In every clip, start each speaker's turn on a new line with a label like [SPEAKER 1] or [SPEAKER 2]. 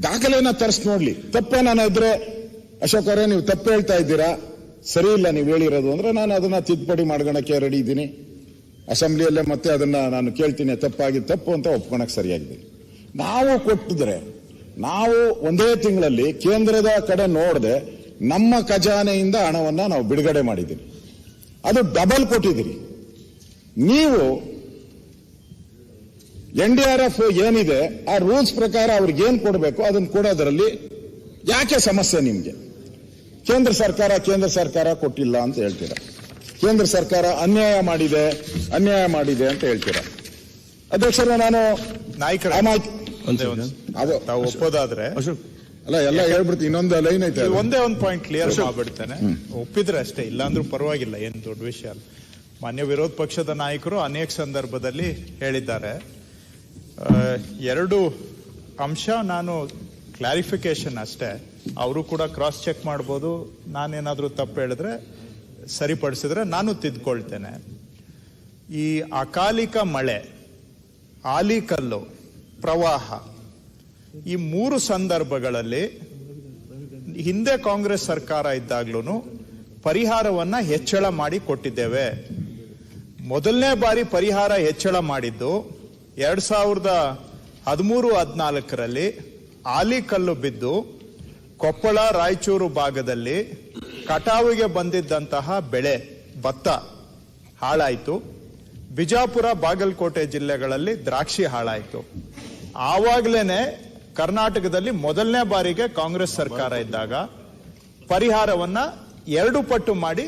[SPEAKER 1] ದಾಖಲೆಯನ್ನ ತರಿಸಿ ನೋಡ್ಲಿ. ತಪ್ಪೇನಾನ ಇದ್ರೆ ಅಶೋಕ್ ಅವರೇ ನೀವು ತಪ್ಪು ಹೇಳ್ತಾ ಇದ್ದೀರಾ, ಸರಿ ಇಲ್ಲ ನೀವು ಹೇಳಿರೋದು ಅಂದ್ರೆ ನಾನು ಅದನ್ನ ತಿದ್ದುಪಡಿ ಮಾಡ್ಕೊಳಕ್ಕೆ ರೆಡಿ ಇದ್ದೀನಿ. ಅಸೆಂಬ್ಲಿಯಲ್ಲೇ ಮತ್ತೆ ಅದನ್ನ ನಾನು ಕೇಳ್ತೀನಿ, ತಪ್ಪಾಗಿ ತಪ್ಪು ಅಂತ ಒಪ್ಕೊಳಕ್ ಸರಿಯಾಗಿದೆ. ನಾವು ಕೊಟ್ಟಿದ್ರೆ ನಾವು ಒಂದೇ ತಿಂಗಳಲ್ಲಿ ಕೇಂದ್ರದ ಕಡೆ ನೋಡದೆ ನಮ್ಮ ಖಜಾನೆಯಿಂದ ಹಣವನ್ನ ನಾವು ಬಿಡುಗಡೆ ಮಾಡಿದ್ದೀವಿ. ಅದು ಡಬಲ್ ಕೊಟ್ಟಿದ್ದೀರಿ. ನೀವು NDRF ಏನಿದೆ ಆ ರೂಲ್ಸ್ ಪ್ರಕಾರ ಅವ್ರಿಗೆ ಏನ್ ಕೊಡಬೇಕು ಅದನ್ನ ಕೊಡೋದ್ರಲ್ಲಿ ಯಾಕೆ ಸಮಸ್ಯೆ ನಿಮ್ಗೆ? ಕೇಂದ್ರ ಸರ್ಕಾರ ಕೊಟ್ಟಿಲ್ಲ ಅಂತ ಹೇಳ್ತೀರಾ, ಕೇಂದ್ರ ಸರ್ಕಾರ ಅನ್ಯಾಯ ಮಾಡಿದೆ ಅಂತ ಹೇಳ್ತೀರಾ. ಅಧ್ಯಕ್ಷರೇ, ನಾನು
[SPEAKER 2] ನಾಯಕರ ತಾವು ಒಪ್ಪೋದಾದ್ರೆ
[SPEAKER 1] ಅಲ್ಲ ಎಲ್ಲ ಹೇಳ್ಬಿಡ್ತೀನಿ. ಇನ್ನೊಂದು ಲೈನ್ ಐತೆ,
[SPEAKER 2] ಒಂದೇ ಒಂದು ಪಾಯಿಂಟ್ ಕ್ಲಿಯರ್ ಮಾಡ್ಬಿಡ್ತೇನೆ. ಒಪ್ಪಿದ್ರೆ ಅಷ್ಟೇ, ಇಲ್ಲ ಅಂದ್ರೂ ಪರವಾಗಿಲ್ಲ, ಏನ್ ದೊಡ್ಡ ವಿಷಯ ಅಲ್ಲ. ಮಾನ್ಯ ವಿರೋಧ ಪಕ್ಷದ ನಾಯಕರು ಅನೇಕ ಸಂದರ್ಭದಲ್ಲಿ ಹೇಳಿದ್ದಾರೆ. ಎರಡು ಅಂಶ ನಾನು ಕ್ಲಾರಿಫಿಕೇಶನ್ ಅಷ್ಟೇ, ಅವರು ಕೂಡ ಕ್ರಾಸ್ ಚೆಕ್ ಮಾಡ್ಬೋದು. ನಾನೇನಾದ್ರೂ ತಪ್ಪು ಹೇಳಿದ್ರೆ ಸರಿಪಡಿಸಿದ್ರೆ ನಾನು ತಿದ್ಕೊಳ್ತೇನೆ. ಈ ಅಕಾಲಿಕ ಮಳೆ, ಆಲಿಕಲ್ಲು, ಪ್ರವಾಹ, ಈ ಮೂರು ಸಂದರ್ಭಗಳಲ್ಲಿ ಹಿಂದೆ ಕಾಂಗ್ರೆಸ್ ಸರ್ಕಾರ ಇದ್ದಾಗ್ಲೂ ಪರಿಹಾರವನ್ನ ಹೆಚ್ಚಳ ಮಾಡಿ ಕೊಟ್ಟಿದ್ದೇವೆ. ಮೊದಲನೇ ಬಾರಿ ಪರಿಹಾರ ಹೆಚ್ಚಳ ಮಾಡಿದ್ದು 2013-14ರಲ್ಲಿ ಆಲಿಕಲ್ಲು ಬಿದ್ದು ಕೊಪ್ಪಳ, ರಾಯಚೂರು ಭಾಗದಲ್ಲಿ ಕಟಾವಿಗೆ ಬಂದಿದ್ದಂತಹ ಬೆಳೆ ಭತ್ತ ಹಾಳಾಯಿತು. ಬಿಜಾಪುರ, ಬಾಗಲಕೋಟೆ ಜಿಲ್ಲೆಗಳಲ್ಲಿ ದ್ರಾಕ್ಷಿ ಹಾಳಾಯಿತು. ಆವಾಗ್ಲೇನೆ ಕರ್ನಾಟಕದಲ್ಲಿ ಮೊದಲನೇ ಬಾರಿಗೆ ಕಾಂಗ್ರೆಸ್ ಸರ್ಕಾರ ಇದ್ದಾಗ ಪರಿಹಾರವನ್ನ 2 ಪಟ್ಟು ಮಾಡಿ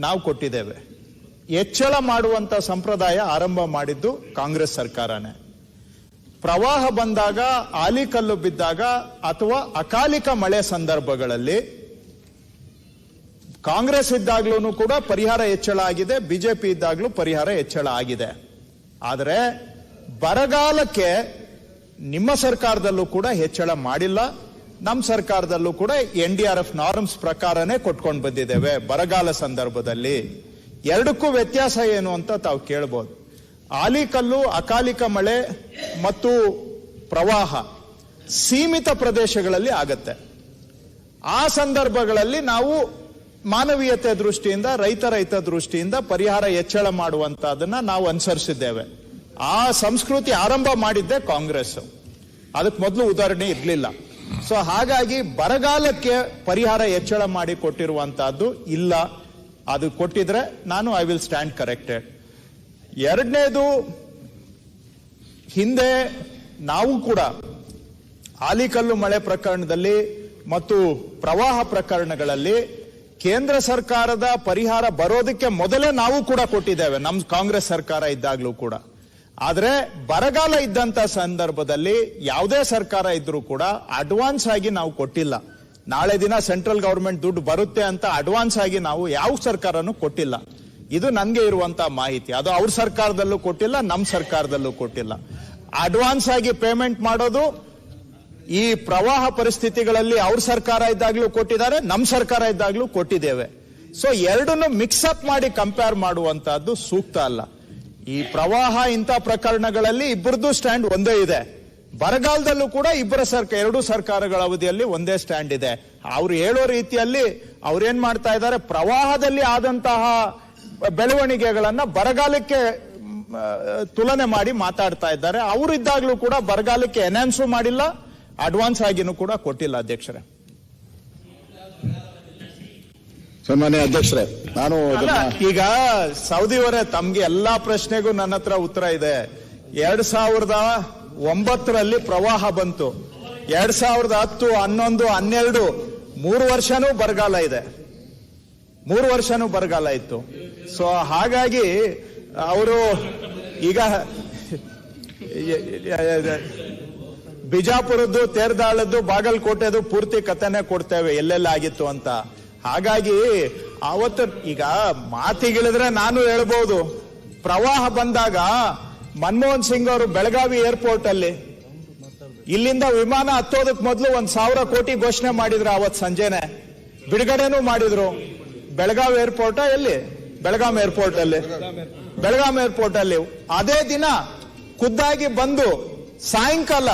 [SPEAKER 2] ನಾವು ಕೊಟ್ಟಿದ್ದೇವೆ. ಹೆಚ್ಚಳ ಮಾಡುವಂತ ಸಂಪ್ರದಾಯ ಆರಂಭ ಮಾಡಿದ್ದು ಕಾಂಗ್ರೆಸ್ ಸರ್ಕಾರನೇ. ಪ್ರವಾಹ ಬಂದಾಗ, ಆಲಿಕಲ್ಲು ಬಿದ್ದಾಗ ಅಥವಾ ಅಕಾಲಿಕ ಮಳೆ ಸಂದರ್ಭಗಳಲ್ಲಿ ಕಾಂಗ್ರೆಸ್ ಇದ್ದಾಗ್ಲೂ ಕೂಡ ಪರಿಹಾರ ಹೆಚ್ಚಳ ಆಗಿದೆ, ಬಿಜೆಪಿ ಇದ್ದಾಗ್ಲೂ ಪರಿಹಾರ ಹೆಚ್ಚಳ ಆಗಿದೆ. ಆದರೆ ಬರಗಾಲಕ್ಕೆ ನಿಮ್ಮ ಸರ್ಕಾರದಲ್ಲೂ ಕೂಡ ಹೆಚ್ಚಳ ಮಾಡಿಲ್ಲ, ನಮ್ಮ ಸರ್ಕಾರದಲ್ಲೂ ಕೂಡ NDRF ನಾರ್ಮ್ಸ್ ಪ್ರಕಾರನೇ ಕೊಟ್ಕೊಂಡು ಬಂದಿದ್ದೇವೆ. ಬರಗಾಲ ಸಂದರ್ಭದಲ್ಲಿ ಎರಡಕ್ಕೂ ವ್ಯತ್ಯಾಸ ಏನು ಅಂತ ತಾವು ಕೇಳಬಹುದು. ಆಲಿಕಲ್ಲು, ಅಕಾಲಿಕ ಮಳೆ ಮತ್ತು ಪ್ರವಾಹ ಸೀಮಿತ ಪ್ರದೇಶಗಳಲ್ಲಿ ಆಗತ್ತೆ. ಆ ಸಂದರ್ಭಗಳಲ್ಲಿ ನಾವು ಮಾನವೀಯತೆ ದೃಷ್ಟಿಯಿಂದ, ರೈತ ದೃಷ್ಟಿಯಿಂದ ಪರಿಹಾರ ಹೆಚ್ಚಳ ಮಾಡುವಂತದನ್ನ ನಾವು ಅನುಸರಿಸಿದ್ದೇವೆ. ಆ ಸಂಸ್ಕೃತಿ ಆರಂಭ ಮಾಡಿದ್ದೆ ಕಾಂಗ್ರೆಸ್. ಅದಕ್ಕೆ ಮೊದಲು ಉದಾಹರಣೆ ಇರಲಿಲ್ಲ. ಸೊ ಹಾಗಾಗಿ ಬರಗಾಲಕ್ಕೆ ಪರಿಹಾರ ಹೆಚ್ಚಳ ಮಾಡಿ ಕೊಟ್ಟಿರುವಂತಹದ್ದು ಇಲ್ಲ. ಅದು ಕೊಟ್ಟಿದ್ರೆ ನಾನು ಐ ವಿಲ್ ಸ್ಟ್ಯಾಂಡ್ ಕರೆಕ್ಟೆಡ್. ಎರಡನೇದು, ಹಿಂದೆ ನಾವು ಕೂಡ ಆಲಿಕಲ್ಲು ಮಳೆ ಪ್ರಕರಣದಲ್ಲಿ ಮತ್ತು ಪ್ರವಾಹ ಪ್ರಕರಣಗಳಲ್ಲಿ ಕೇಂದ್ರ ಸರ್ಕಾರದ ಪರಿಹಾರ ಬರೋದಕ್ಕೆ ಮೊದಲೇ ನಾವು ಕೂಡ ಕೊಟ್ಟಿದ್ದೇವೆ, ನಮ್ಮ ಕಾಂಗ್ರೆಸ್ ಸರ್ಕಾರ ಇದ್ದಾಗ್ಲೂ ಕೂಡ. ಆದ್ರೆ ಬರಗಾಲ ಇದ್ದಂತ ಸಂದರ್ಭದಲ್ಲಿ ಯಾವುದೇ ಸರ್ಕಾರ ಇದ್ರೂ ಕೂಡ ಅಡ್ವಾನ್ಸ್ ಆಗಿ ನಾವು ಕೊಟ್ಟಿಲ್ಲ. ನಾಳೆ ದಿನ ಸೆಂಟ್ರಲ್ ಗವರ್ಮೆಂಟ್ ದುಡ್ಡು ಬರುತ್ತೆ ಅಂತ ಅಡ್ವಾನ್ಸ್ ಆಗಿ ನಾವು ಯಾವ ಸರ್ಕಾರನೂ ಕೊಟ್ಟಿಲ್ಲ. ಇದು ನನಗೆ ಇರುವಂತ ಮಾಹಿತಿ. ಅದು ಅವ್ರ ಸರ್ಕಾರದಲ್ಲೂ ಕೊಟ್ಟಿಲ್ಲ, ನಮ್ಮ ಸರ್ಕಾರದಲ್ಲೂ ಕೊಟ್ಟಿಲ್ಲ. ಅಡ್ವಾನ್ಸ್ ಆಗಿ ಪೇಮೆಂಟ್ ಮಾಡೋದು ಈ ಪ್ರವಾಹ ಪರಿಸ್ಥಿತಿಗಳಲ್ಲಿ ಅವ್ರ ಸರ್ಕಾರ ಇದ್ದಾಗ್ಲೂ ಕೊಟ್ಟಿದ್ದಾರೆ, ನಮ್ಮ ಸರ್ಕಾರ ಇದ್ದಾಗ್ಲೂ ಕೊಟ್ಟಿದ್ದೇವೆ. ಸೊ ಎರಡನ್ನು ಮಿಕ್ಸ್ ಅಪ್ ಮಾಡಿ ಕಂಪೇರ್ ಮಾಡುವಂತಹದ್ದು ಸೂಕ್ತ ಅಲ್ಲ. ಈ ಪ್ರವಾಹ ಇಂಥ ಪ್ರಕರಣಗಳಲ್ಲಿ ಇಬ್ಬರದು ಸ್ಟ್ಯಾಂಡ್ ಒಂದೇ ಇದೆ. ಬರಗಾಲದಲ್ಲೂ ಕೂಡ ಎರಡೂ ಸರ್ಕಾರಗಳ ಅವಧಿಯಲ್ಲಿ ಒಂದೇ ಸ್ಟ್ಯಾಂಡ್ ಇದೆ. ಅವ್ರು ಹೇಳೋ ರೀತಿಯಲ್ಲಿ ಅವ್ರೇನ್ ಮಾಡ್ತಾ ಇದ್ದಾರೆ, ಪ್ರವಾಹದಲ್ಲಿ ಆದಂತಹ ಬೆಳವಣಿಗೆಗಳನ್ನ ಬರಗಾಲಕ್ಕೆ ತುಲನೆ ಮಾಡಿ ಮಾತಾಡ್ತಾ ಇದ್ದಾರೆ. ಅವರಿದ್ದಾಗ್ಲೂ ಕೂಡ ಬರಗಾಲಕ್ಕೆ ಎನ್ಹಾನ್ಸು ಮಾಡಿಲ್ಲ, ಅಡ್ವಾನ್ಸ್ ಆಗಿನೂ ಕೂಡ ಕೊಟ್ಟಿಲ್ಲ. ಅಧ್ಯಕ್ಷರೇ,
[SPEAKER 1] ಸನ್ಮಾನ್ಯ ಅಧ್ಯಕ್ಷರೇ, ನಾನು
[SPEAKER 2] ಈಗ ಸೌದಿಯವರೇ, ತಮ್ಗೆ ಎಲ್ಲಾ ಪ್ರಶ್ನೆಗೂ ನನ್ನ ಹತ್ರ ಉತ್ತರ ಇದೆ. 2009ರಲ್ಲಿ ಪ್ರವಾಹ ಬಂತು, 2010, 11, 12 3 ವರ್ಷನೂ ಬರಗಾಲ ಇದೆ, 3 ವರ್ಷನೂ ಬರಗಾಲ ಇತ್ತು. ಸೊ ಹಾಗಾಗಿ ಅವರು ಈಗ ಬಿಜಾಪುರದ್ದು, ತೇರ್ದಾಳದ್ದು, ಬಾಗಲಕೋಟೆದು ಪೂರ್ತಿ ಕಥೆನೆ ಕೊಡ್ತೇವೆ ಎಲ್ಲೆಲ್ಲ ಆಗಿತ್ತು ಅಂತ. ಹಾಗಾಗಿ ಅವತ್ತು ಈಗ ಮಾತಿಗಿಳಿದ್ರೆ ನಾನು ಹೇಳ್ಬೋದು, ಪ್ರವಾಹ ಬಂದಾಗ ಮನಮೋಹನ್ ಸಿಂಗ್ ಅವರು ಬೆಳಗಾವಿ ಏರ್ಪೋರ್ಟ್ ಅಲ್ಲಿ ಇಲ್ಲಿಂದ ವಿಮಾನ ಹತ್ತೋದಕ್ ಮೊದಲು 1,000 ಕೋಟಿ ಘೋಷಣೆ ಮಾಡಿದ್ರು. ಅವತ್ ಸಂಜೆನೆ ಬಿಡುಗಡೆನೂ ಮಾಡಿದ್ರು. ಬೆಳಗಾವಿ ಏರ್ಪೋರ್ಟ್ ಎಲ್ಲಿ? ಬೆಳಗಾಂ ಏರ್ಪೋರ್ಟ್ ಅಲ್ಲಿ. ಅದೇ ದಿನ ಖುದ್ದಾಗಿ ಬಂದು ಸಾಯಂಕಾಲ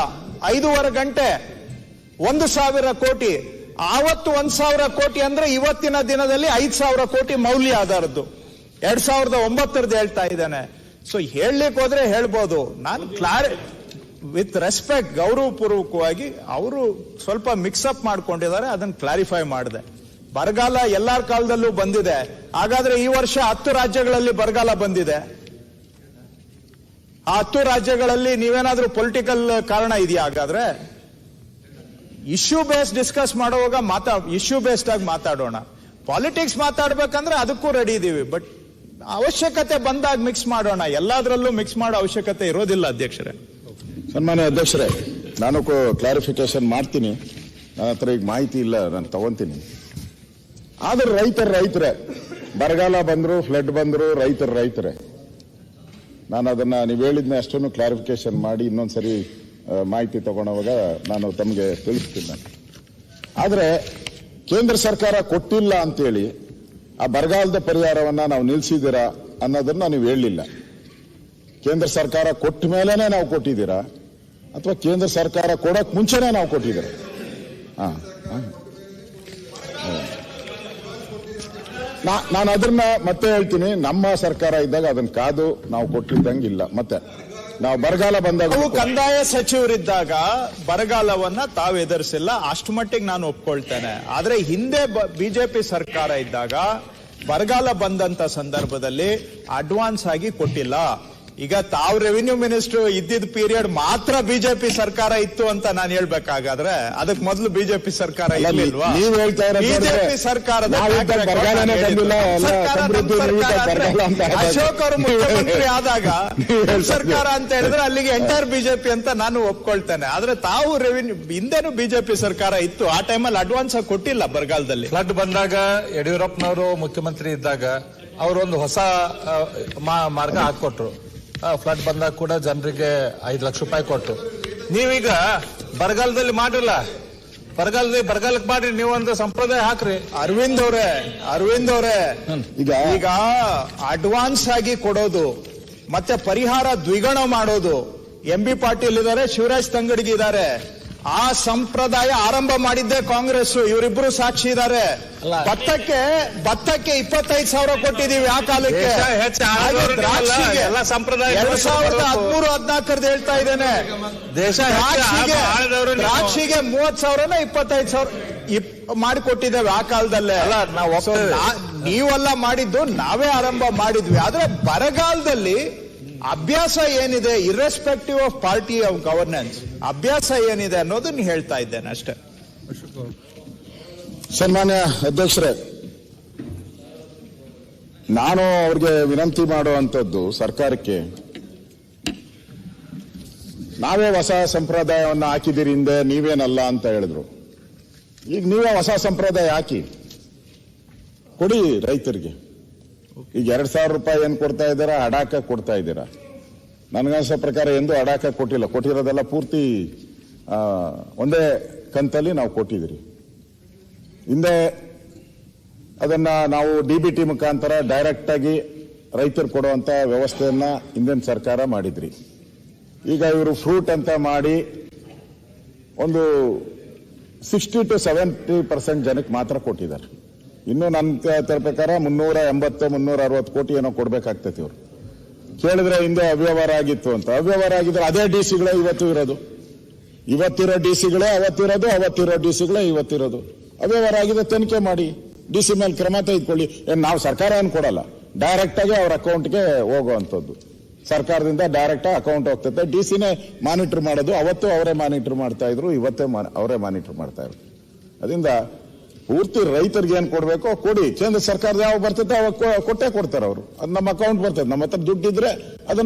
[SPEAKER 2] 5:15 ಗಂಟೆ 1,000 ಕೋಟಿ. ಆವತ್ತು 1,000 ಕೋಟಿ ಅಂದ್ರೆ ಇವತ್ತಿನ ದಿನದಲ್ಲಿ 5,000 ಕೋಟಿ ಮೌಲ್ಯ ಆಧಾರದ್ದು. 2009 ಹೇಳ್ತಾ ಇದ್ದಾನೆ. ಸೊ ಹೇಳಲಿಕ್ಕೆ ಹೋದ್ರೆ ಹೇಳ್ಬೋದು. ನಾನು ವಿತ್ ರೆಸ್ಪೆಕ್ಟ್, ಗೌರವಪೂರ್ವಕವಾಗಿ ಅವರು ಸ್ವಲ್ಪ ಮಿಕ್ಸಪ್ ಮಾಡ್ಕೊಂಡಿದ್ದಾರೆ, ಅದನ್ನ ಕ್ಲಾರಿಫೈ ಮಾಡಿದೆ. ಬರಗಾಲ ಎಲ್ಲಾರ ಕಾಲದಲ್ಲೂ ಬಂದಿದೆ. ಹಾಗಾದ್ರೆ ಈ ವರ್ಷ 10 ರಾಜ್ಯಗಳಲ್ಲಿ ಬರಗಾಲ ಬಂದಿದೆ. ಆ 10 ರಾಜ್ಯಗಳಲ್ಲಿ ನೀವೇನಾದ್ರೂ ಪೊಲಿಟಿಕಲ್ ಕಾರಣ ಇದೆಯಾ? ಹಾಗಾದ್ರೆ ಇಶ್ಯೂ ಬೇಸ್ಡ್ ಡಿಸ್ಕಸ್ ಮಾಡುವಾಗ ಇಶ್ಯೂ ಬೇಸ್ಡ್ ಆಗಿ ಮಾತಾಡೋಣ. ಪಾಲಿಟಿಕ್ಸ್ ಮಾತಾಡ್ಬೇಕಂದ್ರೆ ಅದಕ್ಕೂ ರೆಡಿ ಇದೀವಿ. ಬಟ್ ಅವಶ್ಯಕತೆ ಬಂದಾಗ ಮಿಕ್ಸ್ ಮಾಡೋಣ. ಎಲ್ಲಾದ್ರಲ್ಲೂ ಮಿಕ್ಸ್ ಮಾಡೋ ಅವಶ್ಯಕತೆ ಇರೋದಿಲ್ಲ ಅಧ್ಯಕ್ಷರೇ.
[SPEAKER 1] ಸನ್ಮಾನ್ಯ ಅಧ್ಯಕ್ಷರೇ, ನಾನು ಕ್ಲಾರಿಫಿಕೇಶನ್ ಮಾಡ್ತೀನಿ. ನನ್ನ ಹತ್ರ ಈಗ ಮಾಹಿತಿ ಇಲ್ಲ, ನಾನು ತಗೊಂತೀನಿ. ಆದ್ರೆ ರೈತರೇ, ಬರಗಾಲ ಬಂದ್ರು, ಫ್ಲಡ್ ಬಂದ್ರು, ರೈತರೇ. ನಾನು ಅದನ್ನ ನೀವು ಹೇಳಿದ್ನ ಅಷ್ಟನ್ನು ಕ್ಲಾರಿಫಿಕೇಶನ್ ಮಾಡಿ ಇನ್ನೊಂದ್ಸರಿ ಮಾಹಿತಿ ತಗೊಳ್ಳೋವಾಗ ನಾನು ತಮಗೆ ತಿಳಿಸ್ತೀನಿ. ಆದ್ರೆ ಕೇಂದ್ರ ಸರ್ಕಾರ ಕೊಟ್ಟಿಲ್ಲ ಅಂತೇಳಿ ಆ ಬರಗಾಲದ ಪರಿಹಾರವನ್ನ ನಾವು ನಿಲ್ಲಿಸಿದ್ದೀರಾ ಅನ್ನೋದನ್ನ ನೀವು ಹೇಳಲಿಲ್ಲ. ಕೇಂದ್ರ ಸರ್ಕಾರ ಕೊಟ್ಟ ಮೇಲೇನೆ ನಾವು ಕೊಟ್ಟಿದ್ದೀರಾ ಅಥವಾ ಕೇಂದ್ರ ಸರ್ಕಾರ ಕೊಡಕ್ ಮುಂಚೆನೆ ನಾವು ಕೊಟ್ಟಿದ್ದೀರಾ? ನಾನು ಅದನ್ನ ಮತ್ತೆ ಹೇಳ್ತೀನಿ. ನಮ್ಮ ಸರ್ಕಾರ ಇದ್ದಾಗ ಅದನ್ನ ಕಾದು ನಾವು ಕೊಟ್ಟಿದ್ದಂಗಿಲ್ಲ. ಮತ್ತೆ ನಾವು ಬರಗಾಲ ಬಂದಾಗ
[SPEAKER 2] ಕಂದಾಯ ಸಚಿವರಿದ್ದಾಗ ಬರಗಾಲವನ್ನ ತಾವು ಎದುರಿಸಿಲ್ಲ, ಅಷ್ಟು ಮಟ್ಟಿಗೆ ನಾನು ಒಪ್ಕೊಳ್ತೇನೆ. ಆದ್ರೆ ಹಿಂದೆ ಬಿಜೆಪಿ ಸರ್ಕಾರ ಇದ್ದಾಗ ಬರಗಾಲ ಬಂದಂತ ಸಂದರ್ಭದಲ್ಲಿ ಅಡ್ವಾನ್ಸ್ ಆಗಿ ಕೊಟ್ಟಿಲ್ಲ. ಈಗ ತಾವು ರೆವಿನ್ಯೂ ಮಿನಿಸ್ಟರ್ ಇದ್ದಿದ್ದ ಪೀರಿಯಡ್ ಮಾತ್ರ ಬಿಜೆಪಿ ಸರ್ಕಾರ ಇತ್ತು ಅಂತ ನಾನು ಹೇಳ್ಬೇಕಾಗಾದ್ರೆ ಅದಕ್ಕೆ ಮೊದಲು ಬಿಜೆಪಿ ಸರ್ಕಾರ ಇರ್ಲಿಲ್ವಾ? ಬಿಜೆಪಿ ಸರ್ಕಾರದ ಅಶೋಕ್ ಅವರು ಮುಖ್ಯಮಂತ್ರಿ ಆದಾಗ ಸರ್ಕಾರ ಅಂತ ಹೇಳಿದ್ರೆ ಅಲ್ಲಿಗೆ ಎಂಟೈರ್ ಬಿಜೆಪಿ ಅಂತ ನಾನು ಒಪ್ಕೊಳ್ತೇನೆ. ಆದ್ರೆ ತಾವು ರೆವಿನ್ಯೂ ಹಿಂದೆನೂ ಬಿಜೆಪಿ ಸರ್ಕಾರ ಇತ್ತು, ಆ ಟೈಮಲ್ಲಿ ಅಡ್ವಾನ್ಸ್ ಆಗಿ ಕೊಟ್ಟಿಲ್ಲ. ಬರಗಾಲದಲ್ಲಿ
[SPEAKER 3] ಫ್ಲಡ್ ಬಂದಾಗ ಯಡಿಯೂರಪ್ಪನವರು ಮುಖ್ಯಮಂತ್ರಿ ಇದ್ದಾಗ ಅವರೊಂದು ಹೊಸ ಮಾರ್ಗ ಹಾಕೊಟ್ರು. ಫ್ಲಡ್ ಬಂದಾಗ ಕೂಡ ಜನರಿಗೆ 5 ಲಕ್ಷ ರೂಪಾಯಿ ಕೊಟ್ಟು. ನೀವೀಗ ಬರಗಾಲದಲ್ಲಿ ಮಾಡಿಲ್ಲ, ಬರಗಾಲಕ್ಕೆ ಮಾಡ್ರಿ, ನೀವೊಂದು ಸಂಪ್ರದಾಯ ಹಾಕ್ರಿ.
[SPEAKER 2] ಅರವಿಂದ್ ಅವರೇ ಈಗ ಅಡ್ವಾನ್ಸ್ ಆಗಿ ಕೊಡೋದು ಮತ್ತೆ ಪರಿಹಾರ ದ್ವಿಗುಣ ಮಾಡೋದು, MB ಪಾಟೀಲ್ ಇದ್ದಾರೆ, ಶಿವರಾಜ್ ತಂಗಡಗಿ ಇದ್ದಾರೆ. ಆ ಸಂಪ್ರದಾಯ ಆರಂಭ ಮಾಡಿದ್ದೆ ಕಾಂಗ್ರೆಸ್. ಇವರಿಬ್ರು ಸಾಕ್ಷಿ ಇದ್ದಾರೆ. ಭತ್ತಕ್ಕೆ 25,000 ಕೊಟ್ಟಿದೀವಿ ಆ ಕಾಲಕ್ಕೆ. ದ್ರಾಕ್ಷಿಗೆ 2013-14 ಹೇಳ್ತಾ ಇದ್ದೇನೆ. ದ್ರಾಕ್ಷಿಗೆ 30,000 25,000 ಮಾಡಿಕೊಟ್ಟಿದ್ದೇವೆ ಆ ಕಾಲದಲ್ಲೇ. ನೀವೆಲ್ಲ ಮಾಡಿದ್ದು, ನಾವೇ ಆರಂಭ ಮಾಡಿದ್ವಿ. ಆದ್ರೆ ಬರಗಾಲದಲ್ಲಿ ಅಭ್ಯಾಸ ಏನಿದೆ, irrespective of party of governance, ಅಭ್ಯಾಸ ಏನಿದೆ ಅನ್ನೋದನ್ನ ಹೇಳ್ತಾ ಇದ್ದೇನೆ ಅಷ್ಟೇ.
[SPEAKER 1] ಸನ್ಮಾನ್ಯ ಅಧ್ಯಕ್ಷರೇ, ನಾನು ಅವ್ರಿಗೆ ವಿನಂತಿ ಮಾಡುವಂತದ್ದು ಸರ್ಕಾರಕ್ಕೆ, ನಾವೇ ಹೊಸ ಸಂಪ್ರದಾಯವನ್ನು ಹಾಕಿದಿರಿ ಹಿಂದೆ, ನೀವೇನಲ್ಲ ಅಂತ ಹೇಳಿದ್ರು. ಈಗ ನೀವೇ ಹೊಸ ಸಂಪ್ರದಾಯ ಹಾಕಿ ಕೊಡಿ ರೈತರಿಗೆ. ಈಗ 2,000 ರೂಪಾಯಿ ಏನ್ ಕೊಡ್ತಾ ಇದ್ದೀರಾ, ಅಡಾಕ ಕೊಡ್ತಾ ಇದ್ದೀರಾ. ನನಗನ್ಸೋ ಪ್ರಕಾರ ಎಂದು ಅಡಾಕ ಕೊಟ್ಟಿಲ್ಲ, ಕೊಟ್ಟಿರೋದೆಲ್ಲ ಪೂರ್ತಿ ಒಂದೇ ಕಂತಲ್ಲಿ ನಾವು ಕೊಟ್ಟಿದ್ದೀರಿ. ಹಿಂದೆ ಅದನ್ನ ನಾವು DBT ಮುಖಾಂತರ ಡೈರೆಕ್ಟ್ ಆಗಿ ರೈತರು ಕೊಡುವಂತ ವ್ಯವಸ್ಥೆಯನ್ನ ಹಿಂದಿನ ಸರ್ಕಾರ ಮಾಡಿದ್ರಿ. ಈಗ ಇವರು ಫ್ರೂಟ್ ಅಂತ ಮಾಡಿ ಒಂದು 60 to 70% ಜನಕ್ಕೆ ಮಾತ್ರ ಕೊಟ್ಟಿದ್ದಾರೆ. ಇನ್ನು ನನ್ನ ಪ್ರಕಾರ 380-360 ಕೋಟಿ ಏನೋ ಕೊಡ್ಬೇಕಾಗ್ತೈತಿ. ಇವರು ಕೇಳಿದ್ರೆ ಹಿಂದೆ ಅವ್ಯವಹಾರ ಆಗಿತ್ತು ಅಂತ. ಅವ್ಯವಹಾರ ಆಗಿದ್ರೆ ಅದೇ ಡಿಸಿಗಳೇ ಇವತ್ತಿರೋ ಡಿಸಿಗಳೇ ಅವತ್ತಿರೋದು, ಅವತ್ತಿರೋ ಡಿಸಿಗಳೇ ಇವತ್ತಿರೋದು. ಅವ್ಯವಹಾರ ಆಗಿದೆ, ತನಿಖೆ ಮಾಡಿ, ಡಿಸಿ ಮೇಲೆ ಕ್ರಮ ತೆಗೆದುಕೊಳ್ಳಿ. ನಾವು ಸರ್ಕಾರ ಏನು ಕೊಡಲ್ಲ, ಡೈರೆಕ್ಟ್ ಆಗಿ ಅವ್ರ ಅಕೌಂಟ್ಗೆ ಹೋಗುವಂಥದ್ದು. ಸರ್ಕಾರದಿಂದ ಡೈರೆಕ್ಟ್ ಅಕೌಂಟ್ ಹೋಗ್ತೈತೆ, ಡಿಸಿನೇ ಮಾನಿಟರ್ ಮಾಡೋದು. ಅವತ್ತು ಅವರೇ ಮಾನಿಟರ್ ಮಾಡ್ತಾ ಇದ್ರು, ಇವತ್ತೇ ಅವರೇ ಮಾನಿಟರ್ ಮಾಡ್ತಾ ಇದ್ರು. ಅದರಿಂದ ಪೂರ್ತಿ ರೈತರಿಗೆ ಏನ್ ಕೊಡ್ಬೇಕೋ ಕೊಡಿ. ಕೇಂದ್ರ ಸರ್ಕಾರದ ಯಾವ ಬರ್ತೈತೆ ಅವಾಗ ಕೊಟ್ಟೇ ಕೊಡ್ತಾರೆ ಅವರು. ಅದು ನಮ್ಮ ಅಕೌಂಟ್ ಬರ್ತದೆ. ನಮ್ಮ ಹತ್ರ ದುಡ್ಡಿದ್ರೆ ಅದನ್ನ